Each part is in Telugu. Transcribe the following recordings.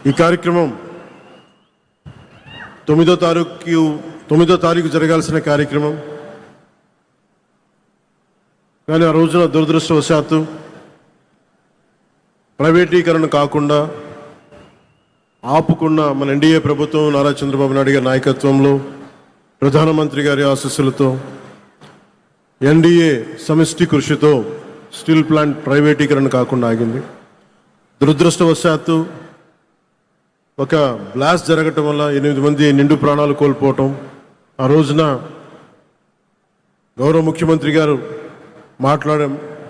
ఈ కార్యక్రమం 9వ తారీఖు జరగాల్సిన కార్యక్రమం, కానీ ఆ రోజున దురదృష్టవశాత్తు ప్రైవేటీకరణ కాకుండా ఆపుకున్న మన ఎన్డీఏ ప్రభుత్వం నారా చంద్రబాబు నాయుడు గారి నాయకత్వంలో, ప్రధానమంత్రి గారి ఆశీస్సులతో, ఎన్డీఏ సమిష్టి కృషితో స్టీల్ ప్లాంట్ ప్రైవేటీకరణ కాకుండా ఆగింది. దురదృష్టవశాత్తు ఒక బ్లాస్ట్ జరగటం వల్ల 8 మంది నిండు ప్రాణాలు కోల్పోవటం, ఆ రోజున గౌరవ ముఖ్యమంత్రి గారు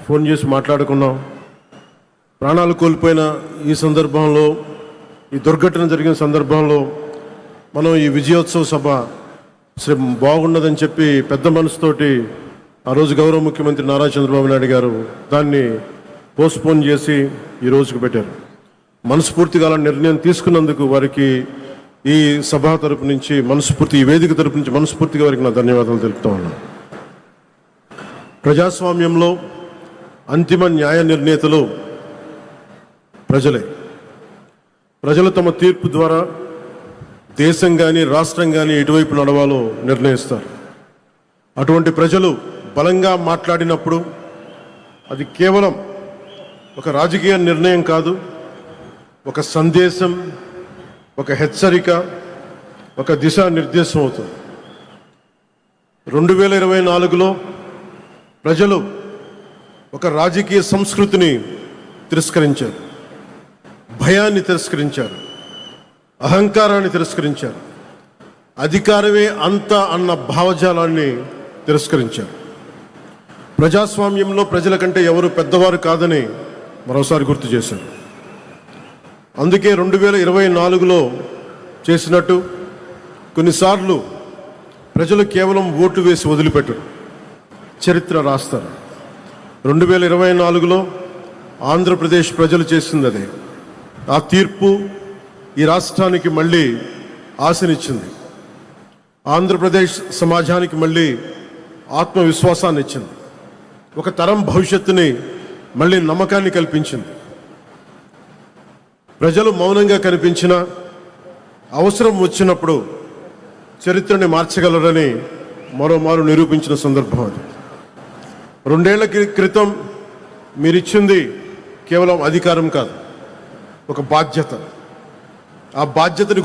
ఫోన్ చేసి మాట్లాడుకున్నాం. ప్రాణాలు కోల్పోయిన ఈ సందర్భంలో, ఈ దుర్ఘటన జరిగిన సందర్భంలో మనం ఈ విజయోత్సవ సభ బాగున్నదని చెప్పి పెద్ద మనసుతోటి ఆ రోజు గౌరవ ముఖ్యమంత్రి నారా చంద్రబాబు నాయుడు గారు దాన్ని పోస్ట్పోన్ చేసి ఈ రోజుకు పెట్టారు. మనస్ఫూర్తిగా అలా నిర్ణయం తీసుకున్నందుకు వారికి ఈ సభ తరపు నుంచి ఈ వేదిక తరపు నుంచి మనస్ఫూర్తిగా వారికి నా ధన్యవాదాలు తెలుపుతా ఉన్నాను. ప్రజాస్వామ్యంలో అంతిమ న్యాయ నిర్ణేతలు ప్రజలే. ప్రజలు తమ తీర్పు ద్వారా దేశం కానీ రాష్ట్రం కానీ ఎటువైపు నడవాలో నిర్ణయిస్తారు. అటువంటి ప్రజలు బలంగా మాట్లాడినప్పుడు అది కేవలం ఒక రాజకీయ నిర్ణయం కాదు, ఒక సందేశం, ఒక హెచ్చరిక, ఒక దిశానిర్దేశం అవుతుంది. 2024లో ప్రజలు ఒక రాజకీయ సంస్కృతిని తిరస్కరించారు, భయాన్ని తిరస్కరించారు, అహంకారాన్ని తిరస్కరించారు, అధికారమే అంత అన్న భావజాలాన్ని తిరస్కరించారు. ప్రజాస్వామ్యంలో ప్రజల కంటే ఎవరు పెద్దవారు కాదని మరోసారి గుర్తు చేశారు. అందుకే 2024లో చేసినట్టు కొన్నిసార్లు ప్రజలు కేవలం ఓటు వేసి వదిలిపెట్టరు, చరిత్ర రాస్తారు. 2024లో ఆంధ్రప్రదేశ్ ప్రజలు చేసింది అదే. ఆ తీర్పు ఈ రాష్ట్రానికి మళ్ళీ ఆశనిచ్చింది. ఆంధ్రప్రదేశ్ సమాజానికి మళ్ళీ ఆత్మవిశ్వాసాన్ని ఇచ్చింది. ఒక తరం భవిష్యత్తుని మళ్ళీ నమ్మకాన్ని కల్పించింది. ప్రజలు మౌనంగా కనిపించిన అవసరం వచ్చినప్పుడు చరిత్రని మార్చగలరని మరోమారు నిరూపించిన సందర్భం అది. 2 ఏళ్ల క్రితం మీరిచ్చింది కేవలం అధికారం కాదు, ఒక బాధ్యత. ఆ బాధ్యతని